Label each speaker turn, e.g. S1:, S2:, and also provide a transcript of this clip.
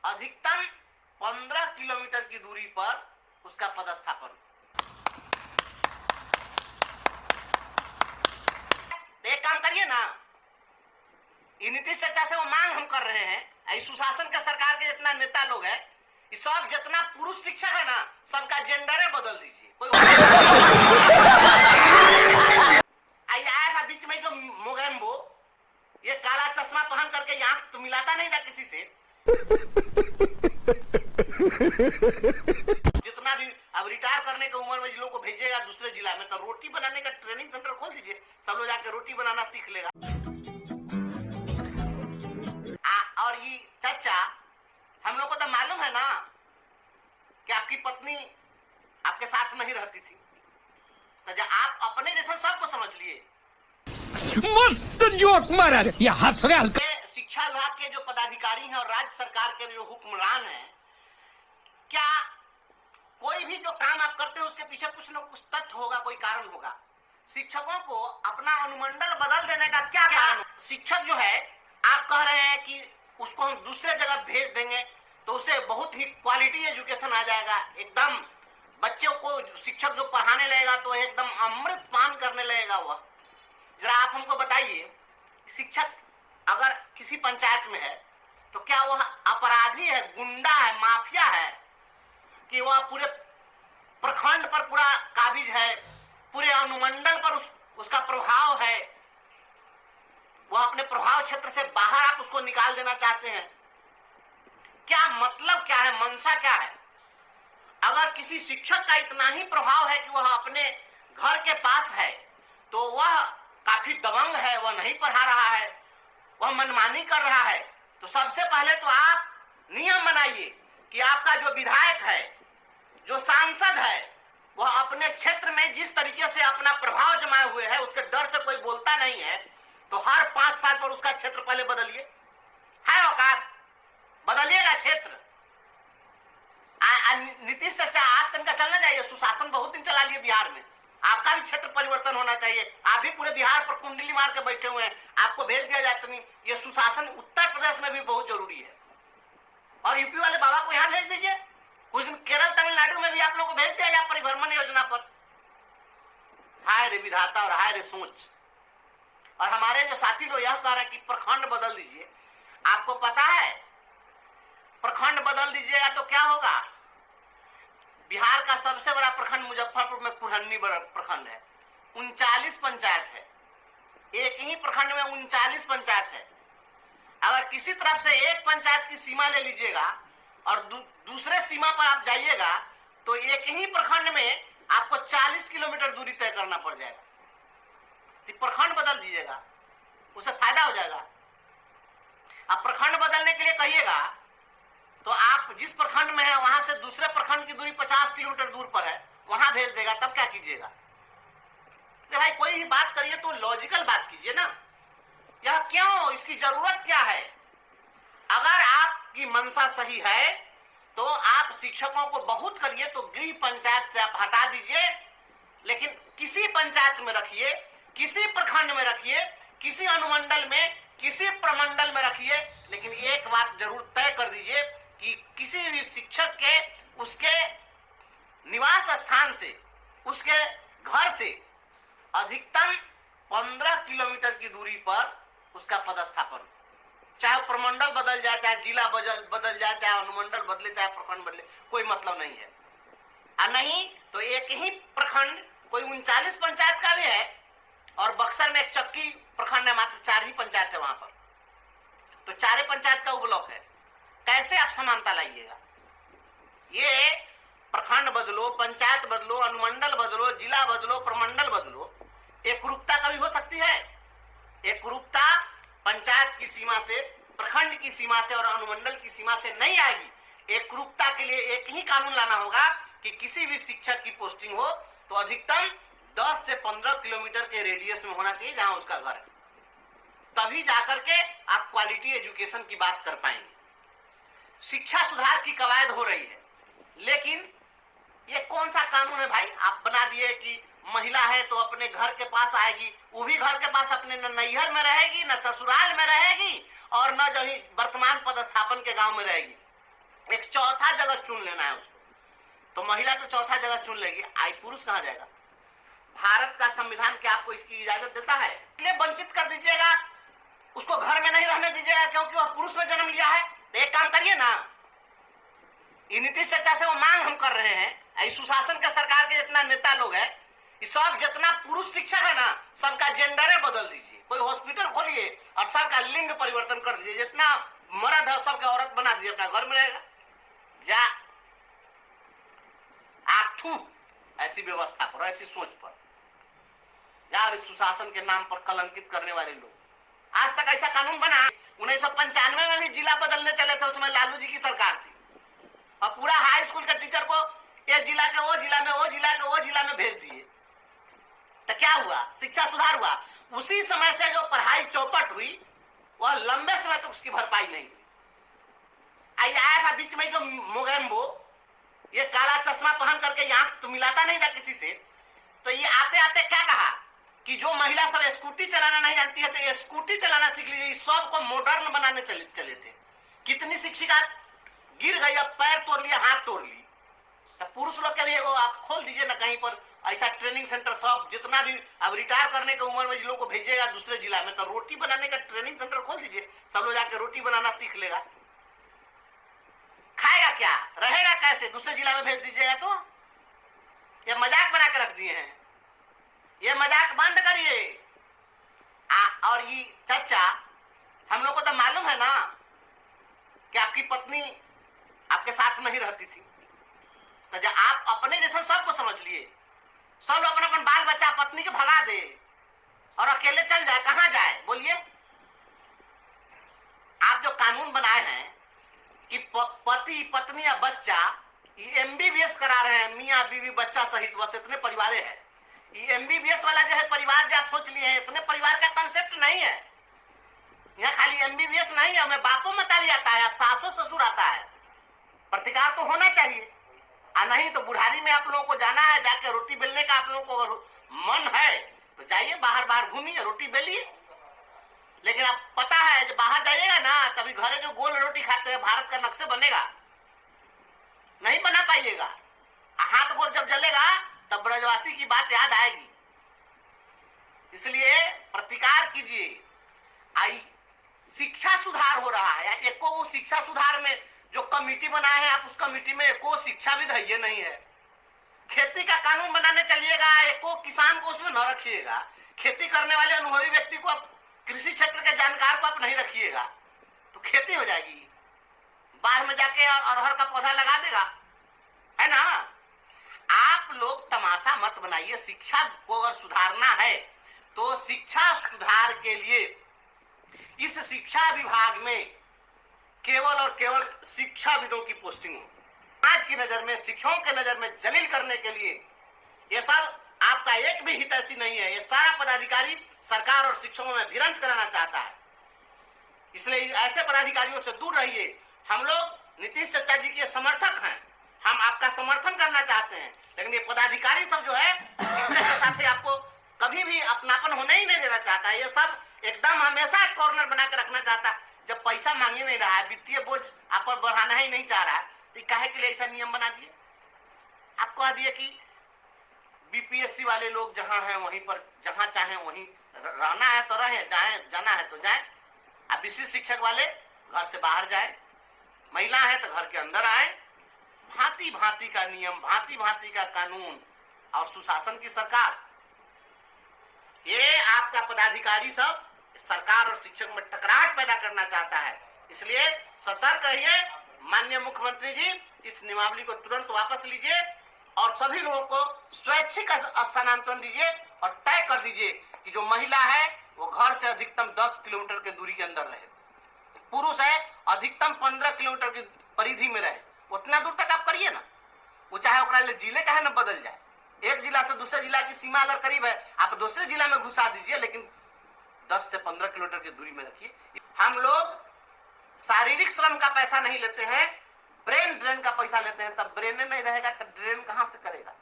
S1: अधिकतम 15 किलोमीटर की दूरी पर उसका पदस्थापन। तो एक काम करिए ना, नीतीश चाचा से वो मांग हम कर रहे हैं, सुशासन के सरकार के जितना नेता लोग है, सब जितना पुरुष शिक्षक है ना, सबका जेंडरे बदल दीजिए। कोई आया था बीच में जो मोगेम्बो, ये काला चश्मा पहन करके आंख तो मिलाता नहीं था किसी से। जितना भी अब रिटायर करने की उम्र में लोगों को भेजेगा दूसरे जिला में, तो रोटी बनाने का ट्रेनिंग सेंटर खोल दीजिए, सब लोग जाके रोटी बनाना सीख लेगा। और ये चाचा, हम लोग को तो मालूम है ना कि आपकी पत्नी आपके साथ नहीं रहती थी, तो जब आप अपने जैसे सबको समझ लिए।
S2: मस्त जोक मारा रे, ये हंस रहे।
S1: शिक्षा विभाग के जो पदाधिकारी हैं और राज्य सरकार के जो हुक्मरान हैं, क्या कोई भी जो काम आप करते हैं उसके पीछे कुछ न कुछ तथ्य होगा, कोई कारण होगा। शिक्षकों को अपना अनुमंडल बदल देने का क्या कारण? शिक्षक जो है, आप कह रहे हैं कि उसको हम दूसरे जगह भेज देंगे तो उसे बहुत ही क्वालिटी एजुकेशन आ जाएगा, एकदम बच्चों को शिक्षक जो पढ़ाने लगेगा तो एकदम अमृत पान करने लगेगा वह। जरा आप हमको बताइए, शिक्षक अगर किसी पंचायत में है तो क्या वह अपराधी है, गुंडा है, माफिया है, कि वह पूरे प्रखंड पर पूरा काबिज है, पूरे अनुमंडल पर उसका प्रभाव है, वह अपने प्रभाव क्षेत्र से बाहर आप उसको निकाल देना चाहते हैं? क्या मतलब क्या है, मंशा क्या है? अगर किसी शिक्षक का इतना ही प्रभाव है कि वह अपने घर के पास है तो वह काफी दबंग है, वह नहीं पढ़ा रहा है, वह मनमानी कर रहा है, तो सबसे पहले तो आप नियम बनाइए कि आपका जो विधायक है, जो सांसद है, वह अपने क्षेत्र में जिस तरीके से अपना प्रभाव जमाए हुए है, उसके डर से कोई बोलता नहीं है, तो हर 5 साल पर उसका क्षेत्र पहले बदलिए। है औकात, बदलिएगा क्षेत्र। नीतीश चाचा, आप तनका चलना चाहिए, सुशासन बहुत दिन चला लिए बिहार में, आपका भी क्षेत्र परिवर्तन होना चाहिए। आप भी पूरे बिहार पर कुंडली मार के बैठे हुए हैं, आपको भेज दिया जाता नहीं। ये सुशासन उत्तर प्रदेश में भी बहुत जरूरी है, और यूपी वाले बाबा को यहाँ भेज दीजिए, कुछ दिन केरल तमिलनाडु में भी आप लोगों को भेज दिया जाए परिभ्रमण योजना पर। हाय रे विधाता और हाय रे सोच। और हमारे जो साथी लोग यह कह रहे हैं कि प्रखंड बदल दीजिए, आपको पता है प्रखंड बदल दीजिएगा तो क्या होगा? बिहार का सबसे बड़ा प्रखंड मुजफ्फरपुर में कुरहन्नी प्रखंड है, 39 पंचायत है, एक ही प्रखंड में 39 पंचायत है। अगर किसी तरफ से एक पंचायत की सीमा ले लीजिएगा और दूसरे सीमा पर आप जाइएगा तो एक ही प्रखंड में आपको 40 किलोमीटर दूरी तय करना पड़ जाएगा। प्रखंड बदल दीजिएगा, उसे फायदा हो जाएगा। अब प्रखंड बदलने के लिए कहिएगा तो आप जिस प्रखंड में है वहां से दूसरे प्रखंड की दूरी 50 किलोमीटर दूर पर है, वहां भेज देगा, तब क्या कीजिएगा? तो भाई कोई भी बात करिए तो लॉजिकल बात कीजिए ना। यह क्यों, इसकी जरूरत क्या है? अगर आपकी मंशा सही है तो आप शिक्षकों को बहुत करिए तो गृह पंचायत से आप हटा दीजिए, लेकिन किसी पंचायत में रखिए, किसी प्रखंड में रखिए, किसी अनुमंडल में, किसी प्रमंडल में रखिए, लेकिन एक बात जरूर तय कर दीजिए कि किसी भी शिक्षक के उसके निवास स्थान से, उसके घर से अधिकतम 15 किलोमीटर की दूरी पर उसका पदस्थापन। चाहे प्रमंडल बदल जाए, चाहे जिला बदल जाए, चाहे अनुमंडल बदले, चाहे प्रखंड बदले, कोई मतलब नहीं है। और नहीं तो एक ही प्रखंड, कोई 39 पंचायत का भी है, और बक्सर में एक चक्की प्रखंड है, मात्र 4 ही पंचायत है वहां पर, तो 4 पंचायत का ब्लॉक है। कैसे आप समानता लाइएगा? ये प्रखंड बदलो, पंचायत बदलो, अनुमंडल बदलो, जिला बदलो, प्रमंडल बदलो, एकरूपता कभी हो सकती है? एकरूपता पंचायत की सीमा से, प्रखंड की सीमा से और अनुमंडल की सीमा से नहीं आएगी। एकरूपता के लिए एक ही कानून लाना होगा कि किसी भी शिक्षक की पोस्टिंग हो तो अधिकतम 10 से 15 किलोमीटर के रेडियस में होना चाहिए जहां उसका घर है, तभी जाकर के आप क्वालिटी एजुकेशन की बात कर पाएंगे। शिक्षा सुधार की कवायद हो रही है, लेकिन ये कौन सा कानून है भाई? आप बना दिए कि महिला है तो अपने घर के पास आएगी, वो भी घर के पास अपने न नैहर में रहेगी, न ससुराल में रहेगी, और न जो वर्तमान पदस्थापन के गांव में रहेगी। एक चौथा जगह चुन लेना है उसको। तो महिला तो चौथा जगह चुन लेगी, आई पुरुष कहां जाएगा? भारत का संविधान क्या आपको इसकी इजाजत देता है? इसलिए वंचित कर दीजिएगा, उसको घर में नहीं रहने दीजिएगा क्योंकि वह पुरुष में जन्म लिया है। तो एक काम करिए ना, नीतीश चाचा से वो मांग हम कर रहे हैं, सुशासन के सरकार के जितना नेता लोग है, सब जितना पुरुष शिक्षक है ना, सबका जेंडरे बदल दीजिए, कोई हॉस्पिटल खोलिए और सबका लिंग परिवर्तन कर दीजिए, जितना मर्द है सबका औरत बना दीजिए, अपना घर में रहेगा। जा आठू ऐसी व्यवस्था पर, ऐसी सोच पर जा, सुशासन के नाम पर कलंकित करने वाले लोग। आज तक ऐसा कानून बना, 1995 में भी जिला बदलने चले थे, उसमें लालू जी की सरकार थी, और पूरा हाई स्कूल के टीचर को एक जिला के वो जिला में, वो जिला के वो जिला में भेज दिए। तो क्या हुआ? शिक्षा सुधार हुआ। उसी समय से जो पढ़ाई चौपट हुई, वह लंबे समय तक उसकी भरपाई नहीं हुई। आया था बीच में जो मोगेम्बो, ये काला चश्मा पहन करके आंख तो मिलाता नहीं था किसी से, तो ये आते आते क्या कहा कि जो महिला सब स्कूटी चलाना नहीं जानती है तो ये स्कूटी चलाना सीख लीजिए। सबको मॉडर्न बनाने चले थे। कितनी शिक्षिका गिर गई, अब पैर तोड़ लिया, हाथ तोड़ ली। तो पुरुष लोग के भी एगो आप खोल दीजिए ना कहीं पर ऐसा ट्रेनिंग सेंटर, सब जितना भी अब रिटायर करने की उम्र में लोग को भेजिएगा दूसरे जिला में, तो रोटी बनाने का ट्रेनिंग सेंटर खोल दीजिए, सब लोग जाके रोटी बनाना सीख लेगा। खाएगा क्या, रहेगा कैसे? दूसरे जिला में भेज दीजिएगा। तो ये मजाक बना के रख दिए हैं, ये मजाक बंद करिए। और ये चाचा, हम लोग को तो मालूम है ना कि आपकी पत्नी आपके साथ नहीं रहती थी, तो जब आप अपने जैसे सबको समझ लिए, सब लोग अपना अपन बाल बच्चा पत्नी के भगा दे और अकेले चल जाए, कहां जाए बोलिए? आप जो कानून बनाए हैं कि पति पत्नी या बच्चा, ये MBBS करा रहे हैं, मियाँ बीवी बच्चा सहित, बस इतने परिवार है। ये MBBS वाला जो है परिवार, जो आप सोच लिए हैं, इतने परिवार का कंसेप्ट नहीं है। यहाँ खाली MBBS नहीं है, हमें बापों मतारी आता है, सासों ससुर आता है। प्रतिकार तो होना चाहिए, नहीं तो बुढ़ारी में आप लोगों को जाना है, जाके रोटी बेलने का आप लोगों को मन है तो जाइए, बाहर बाहर घूमिए, रोटी बेलिए। लेकिन आप पता है जब बाहर जाइएगा ना, तभी घरे जो गोल रोटी खाते हैं, भारत का नक्शे बनेगा, नहीं बना पाइएगा। हाथ गोल जब जलेगा तब ब्रजवासी की बात याद आएगी। इसलिए प्रतिकार कीजिए। आई शिक्षा सुधार हो रहा है, एको वो शिक्षा सुधार में जो कमेटी बनाए हैं, आप उस कमेटी में एको शिक्षाविद है ये नहीं है। खेती का कानून बनाने चलिएगा, एको किसान को उसमें न रखिएगा। खेती करने वाले अनुभवी व्यक्ति को, आप कृषि क्षेत्र के जानकार को आप नहीं रखिएगा तो खेती हो जाएगी। बाहर में जाके अरहर का पौधा लगा देगा, है ना। आप लोग तमाशा मत बनाइए। शिक्षा को अगर सुधारना है तो शिक्षा सुधार के लिए इस शिक्षा विभाग में केवल और केवल शिक्षाविदों की पोस्टिंग हो। आज की नजर में, शिक्षकों के नजर में जलील करने के लिए ये सब आपका एक भी हितैषी नहीं है। ये सारा पदाधिकारी सरकार और शिक्षकों में भिड़ंत कराना चाहता है। इसलिए ऐसे पदाधिकारियों से दूर रहिए। हम लोग नीतीश चाचा जी के समर्थक हैं, हम आपका समर्थन करना चाहते हैं, लेकिन ये पदाधिकारी सब जो है शिक्षक के साथ आपको कभी भी अपनापन होने ही नहीं देना चाहता है। ये सब एकदम हमेशा एक कॉर्नर बना के रखना चाहता है। जब पैसा मांगे नहीं रहा है, वित्तीय बोझ आप पर बढ़ाना ही नहीं चाह रहा है, तो काहे के लिए ऐसा नियम बना दिए? आप कह दिए कि BPSC वाले लोग जहां हैं वहीं पर, जहां चाहे वहीं रहना है तो रहे, जाए जाना है तो जाए। अब विशिष्ट शिक्षक वाले घर से बाहर जाए, महिला है तो घर के अंदर आए। भांति भांति का नियम, भांति भांति का कानून और सुशासन की सरकार। ये आपका पदाधिकारी सब सरकार और शिक्षक में टकराहट पैदा करना चाहता है। इसलिए सतर्क रहिए। माननीय मुख्यमंत्री जी, इस नियमावली को तुरंत वापस लीजिए और सभी लोगों को स्वैच्छिक स्थानांतरण दीजिए और तय कर दीजिए कि जो महिला है वो घर से अधिकतम 10 किलोमीटर की दूरी के अंदर रहे, पुरुष है अधिकतम 15 किलोमीटर की परिधि में रहे। उतना दूर तक आप करिए ना, वो चाहे ओकरा जिले का है ना बदल जाए। एक जिला से दूसरे जिला की सीमा अगर करीब है, आप दूसरे जिला में घुसा दीजिए, लेकिन 10 से 15 किलोमीटर की दूरी में रखिए। हम लोग शारीरिक श्रम का पैसा नहीं लेते हैं, ब्रेन ड्रेन का पैसा लेते हैं। तब ब्रेन नहीं रहेगा तो ड्रेन कहां से करेगा?